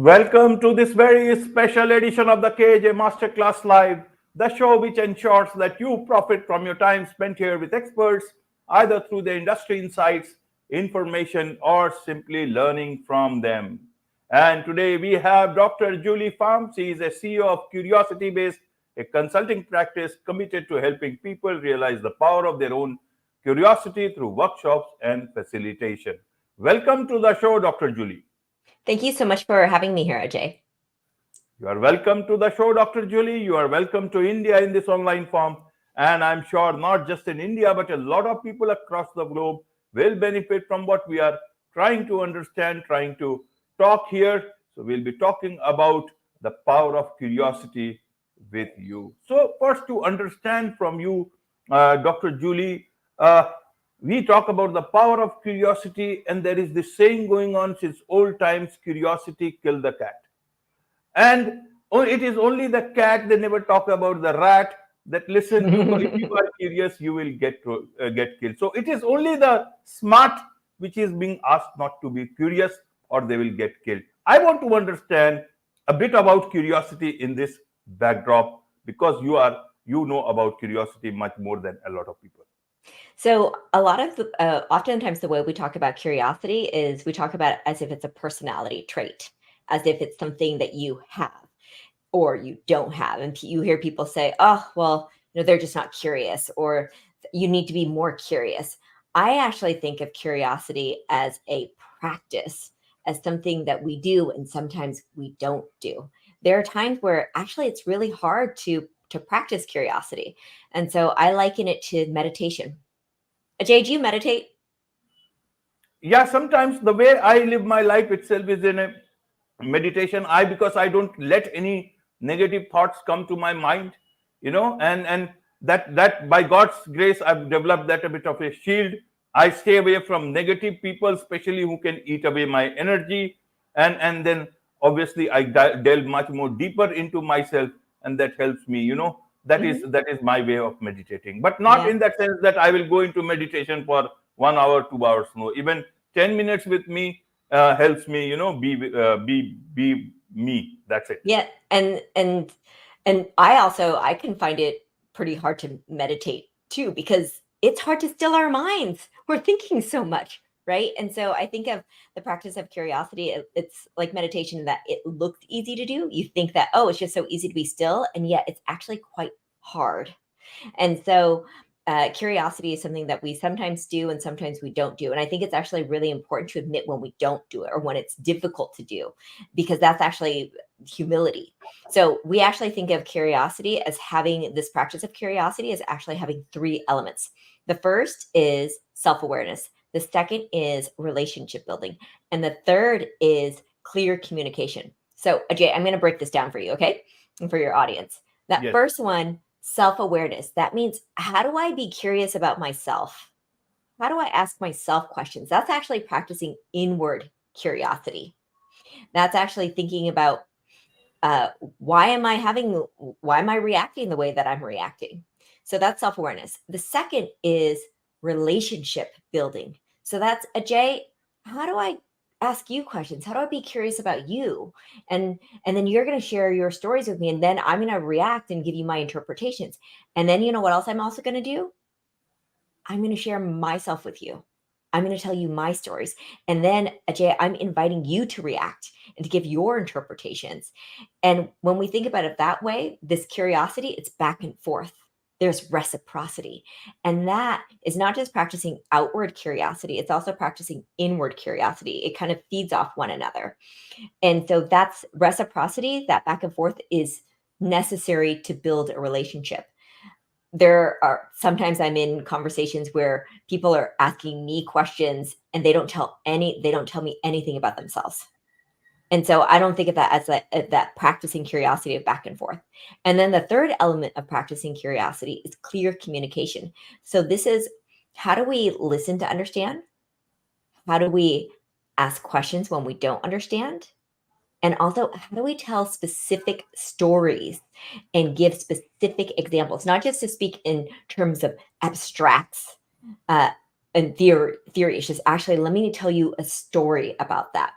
Welcome to this very special edition of the KJ Masterclass Live, the show which ensures that you profit from your time spent here with experts, either through the industry insights, information, or simply learning from them. And today we have Dr. Julie Pham. She is a CEO of Curiosity Based, a consulting practice committed to helping people realize the power of their own curiosity through workshops and facilitation. Welcome to the show, Dr. Julie. Thank you so much for having me here, Ajay. You are welcome to the show, Dr. Julie. You are welcome to India in this online form. And I'm sure not just in India, but a lot of people across the globe will benefit from what we are trying to understand, trying to talk here. So we'll be talking about the power of curiosity with you. So first, to understand from you, Dr. Julie, we talk about the power of curiosity, and there is this saying going on since old times: curiosity killed the cat. And it is only the cat. They never talk about the rat. That listen, if you are curious, you will get killed. So it is only the smart which is being asked not to be curious, or they will get killed. I want to understand a bit about curiosity in this backdrop, because you know about curiosity much more than a lot of people. So a lot of oftentimes the way we talk about curiosity is we talk about it as if it's a personality trait, as if it's something that you have or you don't have. And you hear people say, oh, well, they're just not curious, or you need to be more curious. I actually think of curiosity as a practice, as something that we do and sometimes we don't do. There are times where actually it's really hard to practice curiosity. And so I liken it to meditation. Ajay, do you meditate? Yeah, sometimes the way I live my life itself is in a meditation. Because I don't let any negative thoughts come to my mind, and that by God's grace I've developed that a bit of a shield. I stay away from negative people, especially who can eat away my energy, and then obviously I delve much more deeper into myself, and that helps me. That is my way of meditating, but not Yeah. in that sense that I will go into meditation for 1 hour, 2 hours. No, even 10 minutes with me helps me, be me. That's it. Yeah. And I can find it pretty hard to meditate too, because it's hard to still our minds. We're thinking so much, right? And so I think of the practice of curiosity. It's like meditation in that it looks easy to do. You think that, oh, it's just so easy to be still, and yet it's actually quite hard. And so curiosity is something that we sometimes do and sometimes we don't do. And I think it's actually really important to admit when we don't do it or when it's difficult to do, because that's actually humility. So we actually think of curiosity as having this practice of curiosity as actually having three elements. The first is self-awareness. The second is relationship building. And the third is clear communication. So Ajay, I'm going to break this down for you, okay? And for your audience. That Yes. first one, self-awareness. That means, how do I be curious about myself? How do I ask myself questions? That's actually practicing inward curiosity. That's actually thinking about why am I reacting the way that I'm reacting? So that's self-awareness. The second is relationship building. So that's, Ajay, how do I ask you questions? How do I be curious about you? And then you're going to share your stories with me, and then I'm going to react and give you my interpretations. And then you know what else I'm also going to do? I'm going to share myself with you. I'm going to tell you my stories. And then, Ajay, I'm inviting you to react and to give your interpretations. And when we think about it that way, this curiosity, it's back and forth. There's reciprocity. And that is not just practicing outward curiosity, it's also practicing inward curiosity. It kind of feeds off one another. And so that's reciprocity, that back and forth is necessary to build a relationship. There are sometimes I'm in conversations where people are asking me questions and they don't tell me anything about themselves. And so I don't think of that as that practicing curiosity of back and forth. And then the third element of practicing curiosity is clear communication. So this is, how do we listen to understand? How do we ask questions when we don't understand? And also, how do we tell specific stories and give specific examples, not just to speak in terms of abstracts and theory. It's just actually, let me tell you a story about that.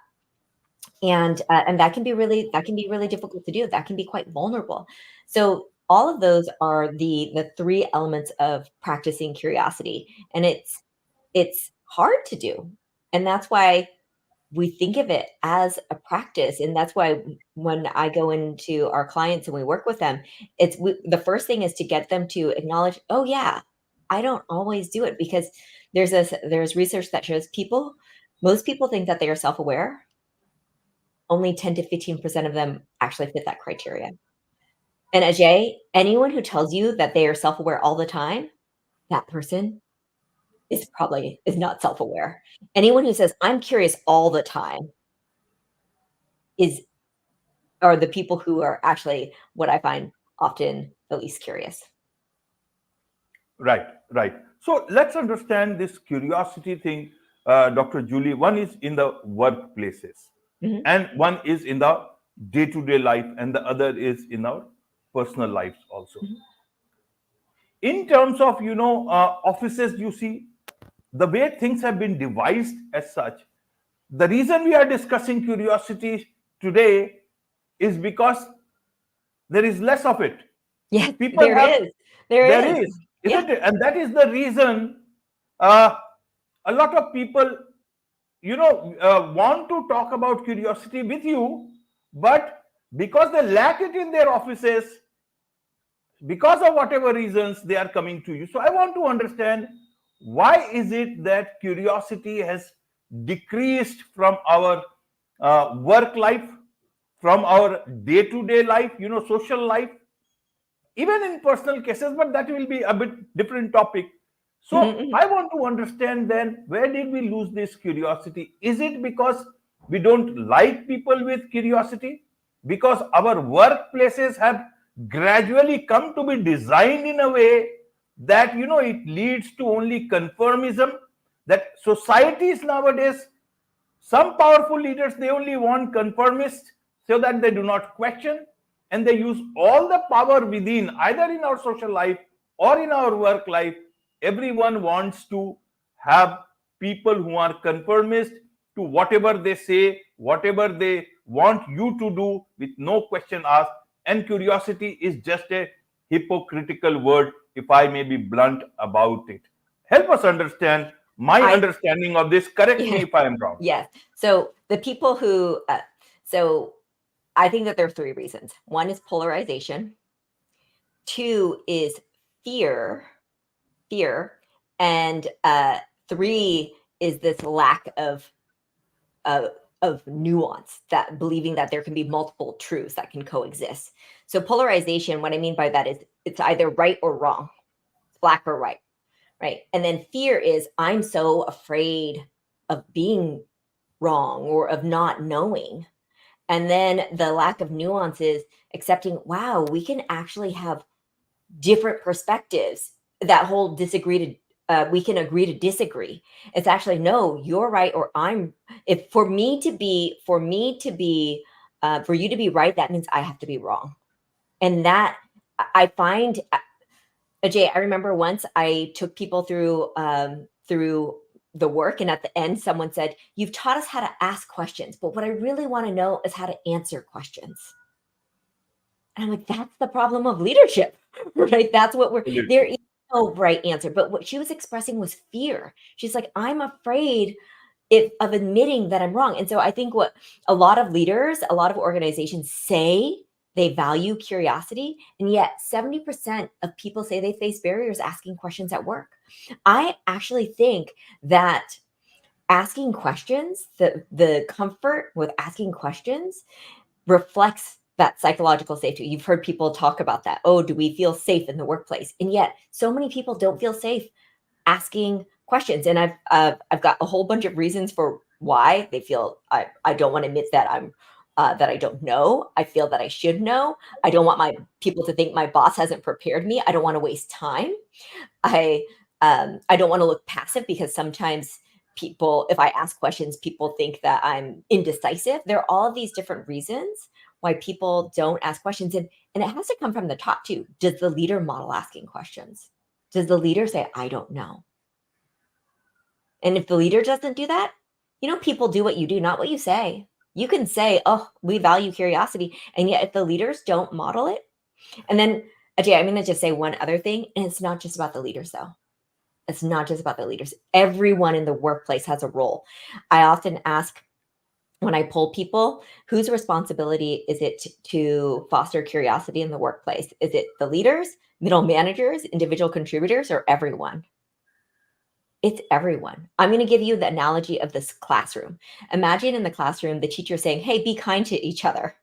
and that can be really difficult to do. That can be quite vulnerable. So all of those are the three elements of practicing curiosity, and it's hard to do, and that's why we think of it as a practice. And that's why when I go into our clients and we work with them, the first thing is to get them to acknowledge, oh yeah, I don't always do it, because there's research that shows most people think that they are self-aware. Only 10 to 15% of them actually fit that criteria. And Ajay, anyone who tells you that they are self-aware all the time, that person is not self-aware. Anyone who says, "I'm curious all the time," is are the people who are actually, what I find, often the least curious. Right, right. So let's understand this curiosity thing, Dr. Julie. One is in the workplaces, Mhm, and one is in the day to day life, and the other is in our personal lives also. mhm. In terms of, offices, you see, the way things have been devised as such, the reason we are discussing curiosity today is because there is less of it. Yes, People there have, is. There there is. is, Yeah. isn't it? And that is the reason uh, a lot of people, want to talk about curiosity with you, but because they lack it in their offices, because of whatever reasons, they are coming to you. So I want to understand, why is it that curiosity has decreased from our work life, from our day to day life, social life, even in personal cases, but that will be a bit different topic. So Mhm, mhm. I want to understand, then, where did we lose this curiosity? Is it because we don't like people with curiosity, because our workplaces have gradually come to be designed in a way that, it leads to only conformism, that societies nowadays, some powerful leaders, they only want conformists, so that they do not question, and they use all the power within, either in our social life or in our work life. Everyone wants to have people who are conformist to whatever they say, whatever they want you to do, with no question asked. And curiosity is just a hypocritical word, if I may be blunt about it. Help us understand my I understanding of this. Correct me Yeah. if I am wrong. Yes. So the people who so I think that there are three reasons. One is polarization. Two is fear, fear, and three is this lack uh, of nuance, that believing that there can be multiple truths that can coexist. So polarization, what I mean by that is it's either right or wrong, black or white, right? And then fear is I'm so afraid of being wrong or of not knowing. And then the lack of nuance is accepting, wow, we can actually have different perspectives. That whole we can agree to disagree. It's actually, no, you're right, or I'm, if for you to be right, that means I have to be wrong. And that I find, Ajay, I remember once I took people through the work, and at the end, someone said, "You've taught us how to ask questions, but what I really want to know is how to answer questions." And I'm like, that's the problem of leadership, right? That's what there Absolutely. is no right answer. But what she was expressing was fear. She's like, I'm afraid of admitting that I'm wrong. And so I think what a lot of leaders, a lot of organizations say they value curiosity, and yet 70% of people say they face barriers asking questions at work. I actually think that asking questions, the comfort with asking questions reflects that psychological safety. You've heard people talk about that. Oh, do we feel safe in the workplace? And yet, so many people don't feel safe asking questions. And I've got a whole bunch of reasons for why they feel I don't want to admit that that I don't know. I feel that I should know. I don't want my people to think my boss hasn't prepared me. I don't want to waste time. I don't want to look passive, because sometimes people, if I ask questions, people think that I'm indecisive. There are all of these different reasons why people don't ask questions. And it has to come from the top too. Does the leader model asking questions? Does the leader say, I don't know? And if the leader doesn't do that, people do what you do, not what you say. You can say, oh, we value curiosity. And yet if the leaders don't model it, and then Ajay, I'm going to just say one other thing, and it's not just about the leaders though. It's not just about the leaders. Everyone in the workplace has a role. I often ask when I poll people, whose responsibility is it to foster curiosity in the workplace? Is it the leaders, middle managers, individual contributors, or everyone? It's everyone. I'm going to give you the analogy of this classroom. Imagine in the classroom, the teacher saying, hey, be kind to each other,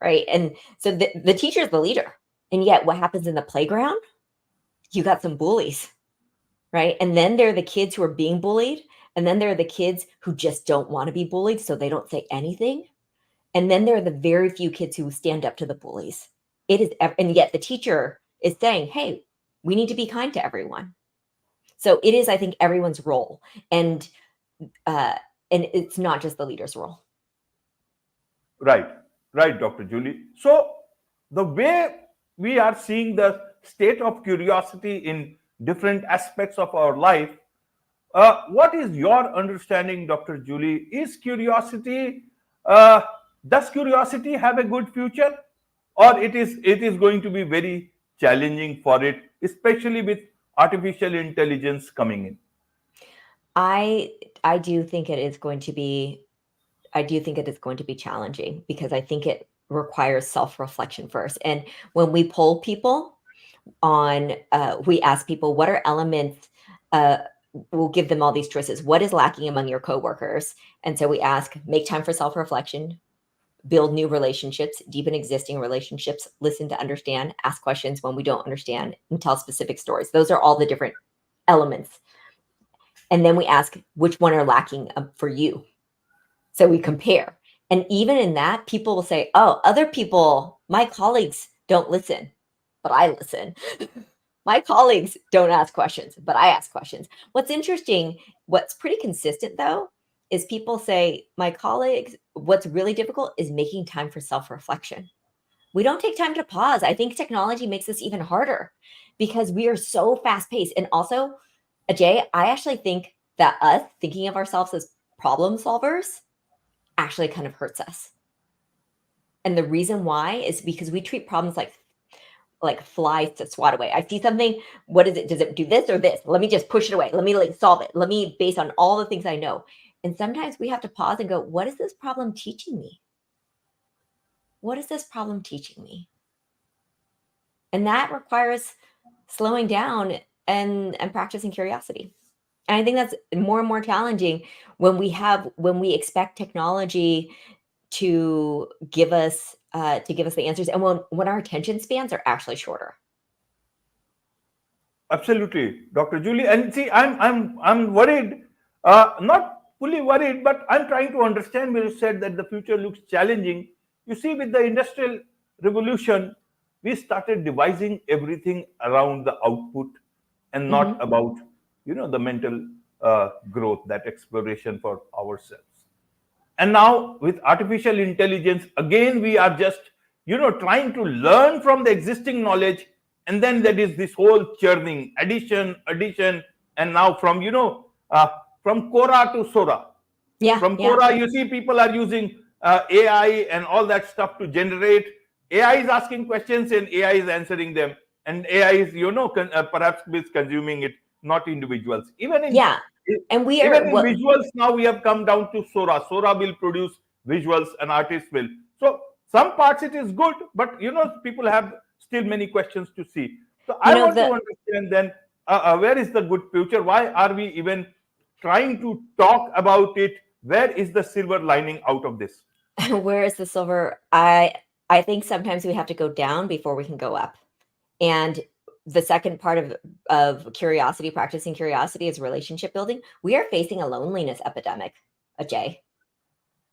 right? And so the teacher is the leader. And yet what happens in the playground? You got some bullies, right? And then there are the kids who are being bullied. And then there are the kids who just don't want to be bullied, so they don't say anything. And then there are the very few kids who stand up to the bullies. And yet the teacher is saying, hey, we need to be kind to everyone. So it is, I think, everyone's role. And it's not just the leader's role. Right, right, Dr. Julie. So, the way we are seeing the state of curiosity in different aspects of our life, what is your understanding, Dr. Julie? Uh, does curiosity have a good future, or it is going to be very challenging for it, especially with artificial intelligence coming in? I do think it is going to be challenging because I think it requires self-reflection first. And when we poll people on, we ask people, what are elements, we'll give them all these choices. What is lacking among your coworkers? And so we ask, make time for self-reflection, build new relationships, deepen existing relationships, listen to understand, ask questions when we don't understand, and tell specific stories. Those are all the different elements. And then we ask, which one are lacking for you? So we compare. And even in that, people will say, oh, other people, my colleagues don't listen, but I listen. My colleagues don't ask questions, but I ask questions. What's interesting, what's pretty consistent though, is people say, my colleagues, what's really difficult is making time for self-reflection. We don't take time to pause. I think technology makes this even harder because we are so fast-paced. And also, Ajay, I actually think that us thinking of ourselves as problem solvers actually kind of hurts us. And the reason why is because we treat problems like flies to swat away. I see something, what is it? Does it do this or this? Let me just push it away. Let me like solve it. Let me based on all the things I know. And sometimes we have to pause and go, what is this problem teaching me? What is this problem teaching me? And that requires slowing down and practicing curiosity. And I think that's more and more challenging when we expect technology to give us the answers, and when our attention spans are actually shorter. Absolutely, Dr. Julie. And see, I'm worried, not fully worried, but I'm trying to understand when you said that the future looks challenging. You see, with the industrial revolution, we started devising everything around the output and not Mhm. about the mental growth, that exploration for ourselves. And now with artificial intelligence, again we are just trying to learn from the existing knowledge, and then there is this whole churning, addition. And now from Quora to Sora. Yeah, From yeah. Quora, you see people are using AI and all that stuff to generate. AI is asking questions and AI is answering them, and AI is perhaps consuming it, not individuals. Yeah. And we are Even in what visuals, now we have come down to Sora. Sora will produce visuals, and artists will. So some parts it is good, but people have still many questions to see. So you I know want to the understand then, where is the good future? Why are we even trying to talk about it? Where is the silver lining out of this? where is the silver? I think sometimes we have to go down before we can go up. And the second part of curiosity, practicing curiosity, is relationship building. We are facing a loneliness epidemic, Ajay.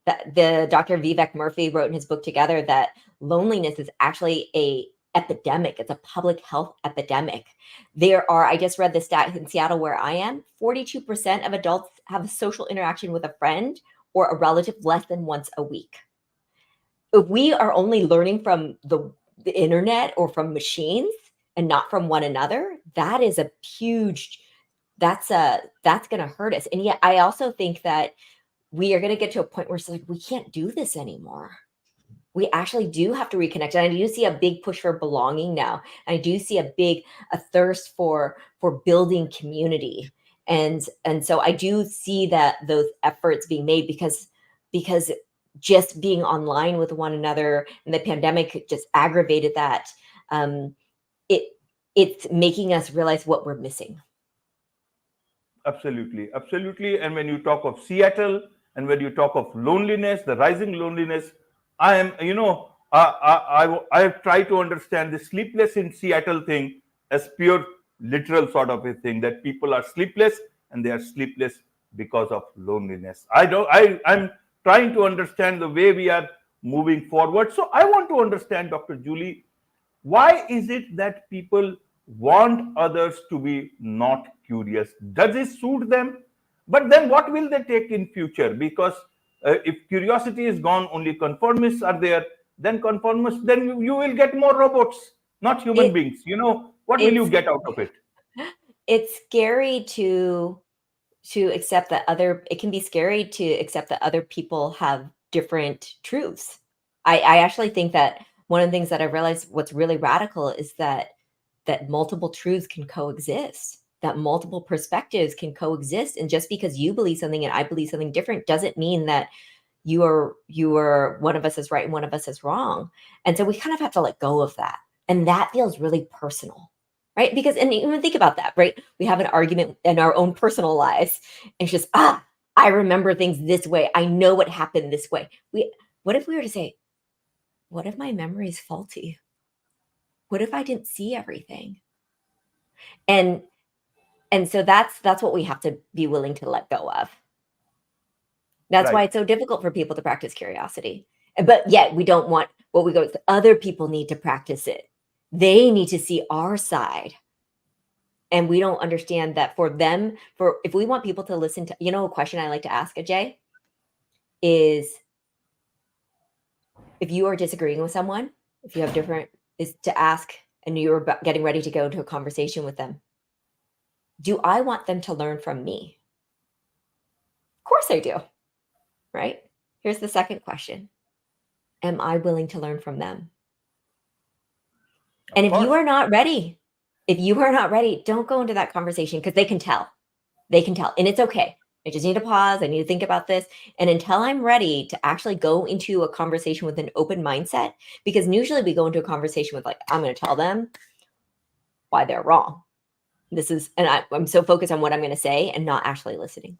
That the Dr. Vivek Murphy wrote in his book Together that loneliness is actually a epidemic. It's a public health epidemic. I just read the stat in Seattle where I am, 42% of adults have a social interaction with a friend or a relative less than once a week. If we are only learning from the internet or from machines and not from one another, that is a huge, that's going to hurt us. And yet I also think that we are going to get to a point where it's like, we can't do this anymore. We actually do have to reconnect. And I do see a big push for belonging now. I do see a thirst for building community. And so I do see that those efforts being made because just being online with one another and the pandemic just aggravated that. It's making us realize what we're missing. Absolutely, absolutely. And when you talk of Seattle and when you talk of loneliness, the rising loneliness, I am, I have tried to understand the sleepless in Seattle thing as pure literal sort of a thing, that people are sleepless and they are sleepless because of loneliness. I'm trying to understand the way we are moving forward. So I want to understand, Dr. Julie, why is it that people want others to be not curious? Does it suit them? But then what will they take in future? Because if curiosity is gone, only conformists are there. Then conformists, then you will get more robots, not human It beings. What will you it's get out of it? it's scary to accept that it can be scary to accept that other people have different truths. I actually think that one of the things that I realized what's really radical is that multiple truths can coexist, that multiple perspectives can coexist. And just because you believe something and I believe something different doesn't mean that you are one of us is right and one of us is wrong. And so we kind of have to let go of that. And that feels really personal, right? Because, and even think about that, right? We have an argument in our own personal lives. And it's just, I remember things this way. I know what happened this way. What if we were to say, what if my memory is faulty? What if I didn't see everything? And so that's what we have to be willing to let go of. That's why Right. it's so difficult for people to practice curiosity. But yet we don't want what we go with. Other people need to practice it. They need to see our side. And we don't understand that for them, if we want people to listen to, a question I like to ask Ajay is, if you are disagreeing with someone, if you have different, is to ask, and you're getting ready to go into a conversation with them, do I want them to learn from me? Of course I do, right? Here's the second question. Am I willing to learn from them? And Of if you course. are not ready, don't go into that conversation, because they can tell. They can tell. And it's okay. I just need to pause. I need to think about this. And until I'm ready to actually go into a conversation with an open mindset, because usually we go into a conversation with like, I'm going to tell them why they're wrong. I'm so focused on what I'm going to say and not actually listening.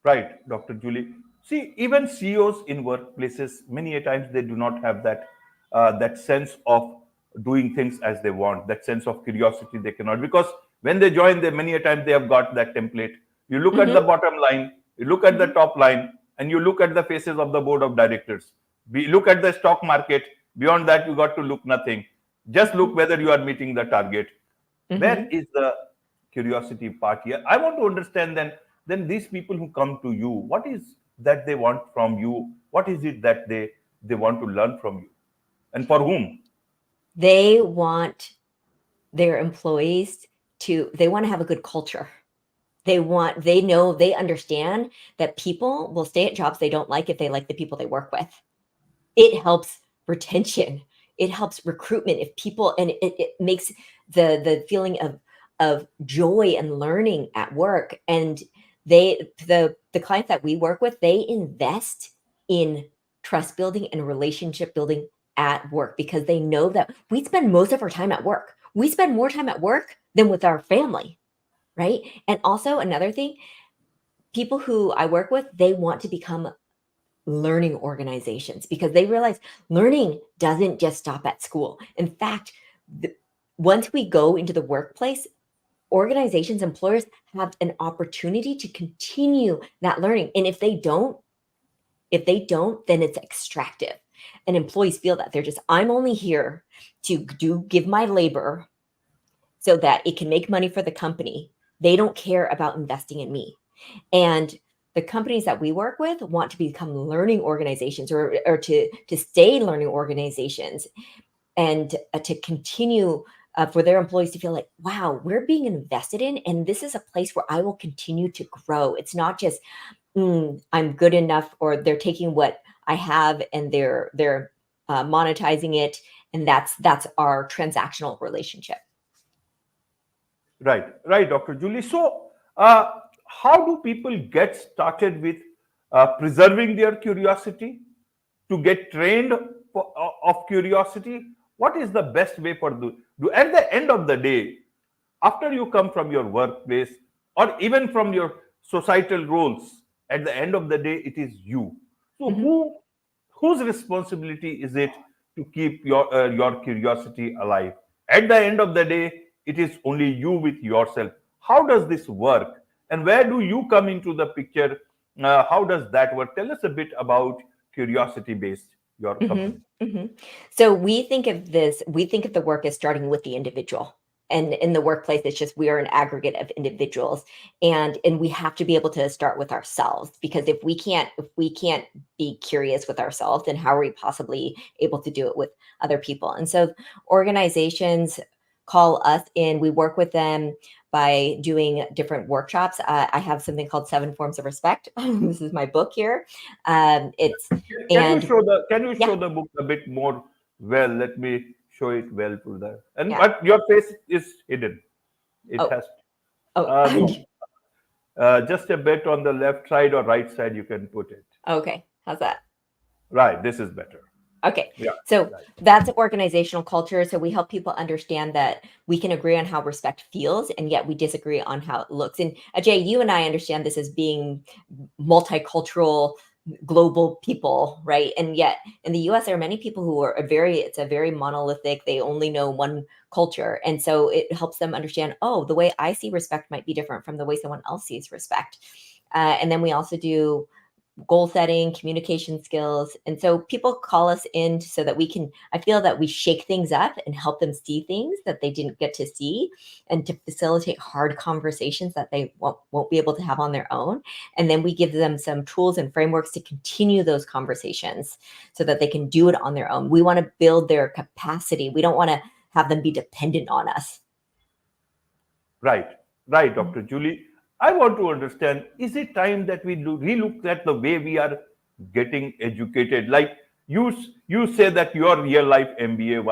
Right, Dr. Julie. See, even CEOs in workplaces, many a times they do not have that sense of doing things as they want, that sense of curiosity they cannot, because when they join, they many a time they have got that template. You look at the Mm-hmm. bottom line, you look at the Mm-hmm. top line, and you look at the faces of the board of directors. We look at the stock market. Beyond that, you got to look nothing. Just look whether you are meeting the target. Where Mm-hmm. is the curiosity part here? I want to understand then these people who come to you, what is that they want from you? What is it that they want to learn from you, and for whom? They want their employees they want to have a good culture. They understand that people will stay at jobs they don't like if they like the people they work with. It helps retention. It helps recruitment if people, and it makes the feeling of joy and learning at work. And the clients that we work with, they invest in trust building and relationship building at work, because they know that we spend most of our time at work. We spend more time at work than with our family, right? And also another thing, people who I work with, they want to become learning organizations, because they realize learning doesn't just stop at school. In fact, once we go into the workplace, organizations, employers have an opportunity to continue that learning. And if they don't, then it's extractive. And employees feel that they're just, I'm only here to give my labor so that it can make money for the company. They don't care about investing in me. And the companies that we work with want to become learning organizations, or to stay learning organizations, and to continue for their employees to feel like, wow, we're being invested in, and this is a place where I will continue to grow. It's not just I'm good enough, or they're taking what I have and they're monetizing it, and that's our transactional relationship. Right, Dr. Julie. So, how do people get started with preserving their curiosity to get trained of curiosity? What is the best way for do at the end of the day, after you come from your workplace or even from your societal roles, at the end of the day, it is you. So, Mhm. whose responsibility is it to keep your curiosity alive? At the end of the day, it is only you with yourself. How does this work, and where do you come into the picture? How does that work? Tell us a bit about curiosity based your Mhm, company. mhm. So we think of the work as starting with the individual. And in the workplace, it's just we are an aggregate of individuals, and we have to be able to start with ourselves, because if we can't be curious with ourselves, then how are we possibly able to do it with other people? And so organizations call us in, we work with them by doing different workshops. I have something called Seven Forms of Respect. This is my book here. It's Can you and show the yeah. book a bit more? Well, let me show it well to the, and Yeah. but your face is hidden. It Oh, has oh, no, just a bit on the left side or right side. You can put it okay. How's that? right. This is better. Okay. Yeah, So right. that's organizational culture. So we help people understand that we can agree on how respect feels, and yet we disagree on how it looks. And Ajay, you and I understand this as being multicultural, global people, right? And yet in the US, there are many people who are it's a very monolithic, they only know one culture. And so it helps them understand, oh, the way I see respect might be different from the way someone else sees respect. And then we also do goal setting, communication skills. And so people call us in so that I feel that we shake things up and help them see things that they didn't get to see, and to facilitate hard conversations that they won't be able to have on their own. And then we give them some tools and frameworks to continue those conversations so that they can do it on their own. We want to build their capacity. We don't want to have them be dependent on us. Right, right, Dr. Julie. I want to understand, is it time that we relook at the way we are getting educated? Like you say that your real life MBA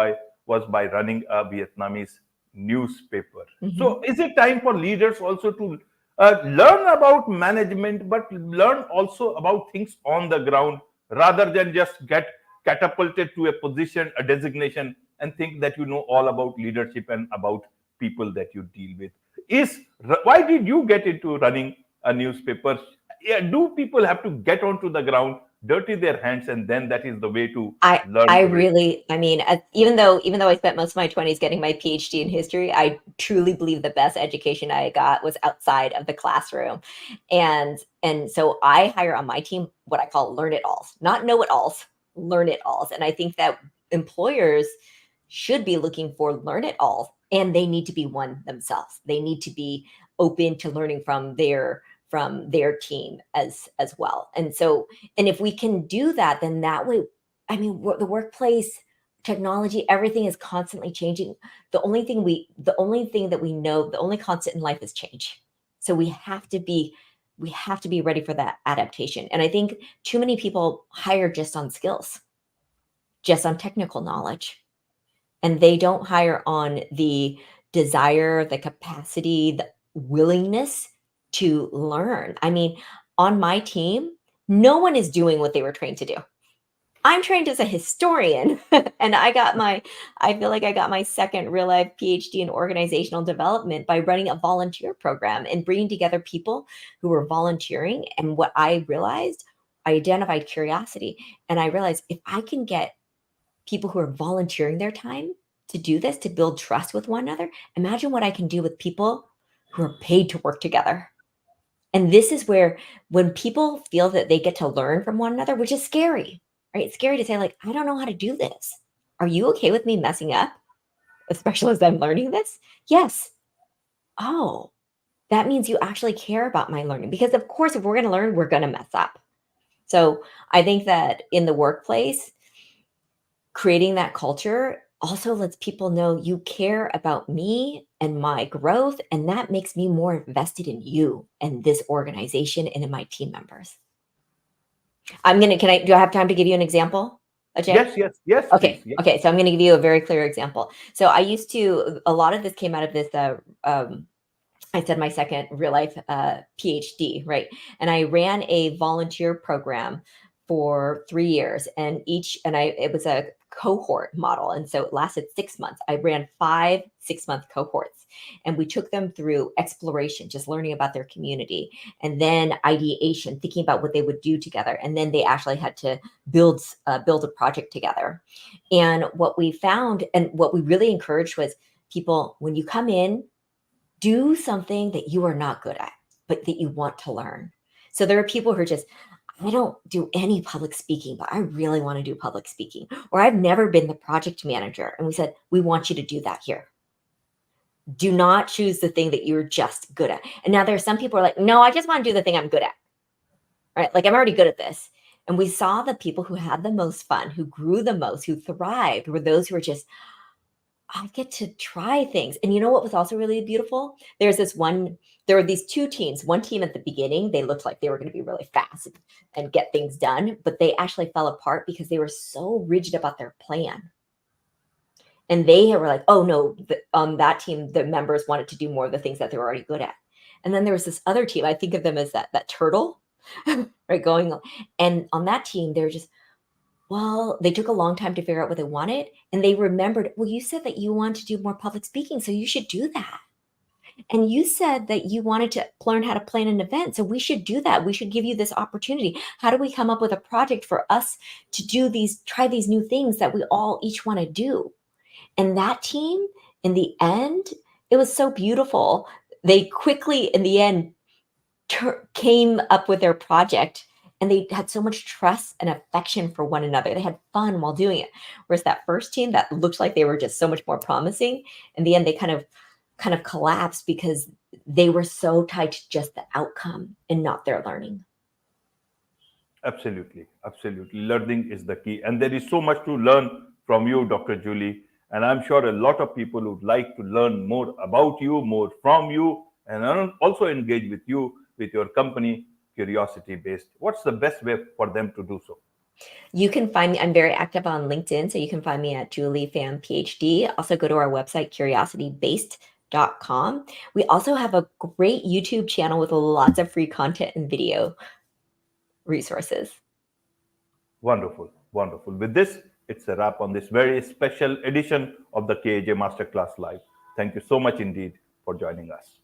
was by running a Vietnamese newspaper. Mhm. So is it time for leaders also to learn about management, but learn also about things on the ground rather than just get catapulted to a position, a designation, and think that you know all about leadership and about people that you deal with? Is why did you get into running a newspaper? Yeah, do people have to get onto the ground, dirty their hands, and then that is the way to learn I to read? really, I mean, even though I spent most of my 20s getting my PhD in history, I truly believe the best education I got was outside of the classroom. And so I hire on my team what I call learn it alls, not know it alls, learn it alls. And I think that employers should be looking for learn it alls, and they need to be one themselves. They need to be open to learning from their team as well. And so, and if we can do that, then that way, I mean, the workplace, technology, everything is constantly changing. The only thing that we know, the only constant in life is change. So we have to be ready for that adaptation. And I think too many people hire just on skills, just on technical knowledge, and they don't hire on the desire, the capacity, the willingness to learn. I mean, on my team, no one is doing what they were trained to do. I'm trained as a historian, and I feel like I got my second real life PhD in organizational development by running a volunteer program and bringing together people who were volunteering. And what I realized, I identified curiosity, and I realized if I can get people who are volunteering their time to do this, to build trust with one another, imagine what I can do with people who are paid to work together. And this is where, when people feel that they get to learn from one another, which is scary, right? It's scary to say, like, I don't know how to do this. Are you okay with me messing up, especially as I'm learning this? Yes. Oh, that means you actually care about my learning. Because, of course, if we're going to learn, we're going to mess up. So I think that in the workplace, creating that culture also lets people know you care about me and my growth, and that makes me more invested in you and this organization and in my team members. Do I have time to give you an example, Ajay? Yes, yes, yes, please. Okay. Yes. Okay. So I'm going to give you a very clear example. So a lot of this came out of this, I said my second real life PhD, right? And I ran a volunteer program for 3 years, and it was a cohort model, and so it lasted 6 months. I ran 5 6-month cohorts, and we took them through exploration, just learning about their community, and then ideation, thinking about what they would do together, and then they actually had to build a project together. And what we found, and what we really encouraged was people, when you come in, do something that you are not good at, but that you want to learn. So there are people who are just, I don't do any public speaking, but I really want to do public speaking. Or I've never been the project manager. And we said, we want you to do that here. Do not choose the thing that you're just good at. And now there are some people who are like, no, I just want to do the thing I'm good at. Right? Like, I'm already good at this. And we saw the people who had the most fun, who grew the most, who thrived, were those who were just, I get to try things. And you know what was also really beautiful? There were these two teams. One team at the beginning, they looked like they were going to be really fast and get things done, but they actually fell apart because they were so rigid about their plan. And they were like, oh no, on that team, the members wanted to do more of the things that they were already good at. And then there was this other team, I think of them as that turtle, right? And on that team, they're just, well, they took a long time to figure out what they wanted, and they remembered, well, you said that you want to do more public speaking, so you should do that. And you said that you wanted to learn how to plan an event, so we should do that. We should give you this opportunity. How do we come up with a project for us to try these new things that we all each want to do? And that team, in the end, it was so beautiful. They quickly, in the end, came up with their project, and they had so much trust and affection for one another. They had fun while doing it. Whereas that first team that looked like they were just so much more promising, in the end, they kind of collapsed because they were so tied to just the outcome and not their learning. Absolutely, absolutely. Learning is the key. And there is so much to learn from you, Dr. Julie. And I'm sure a lot of people would like to learn more about you, more from you, and also engage with you, with your company, Curiosity Based. What's the best way for them to do so? You can find me, I'm very active on LinkedIn, so you can find me at Julie Pham PhD. Also go to our website, curiositybased.com. We also have a great YouTube channel with lots of free content and video resources. Wonderful, wonderful. With this, it's a wrap on this very special edition of the KAJ Masterclass Live. Thank you so much indeed for joining us.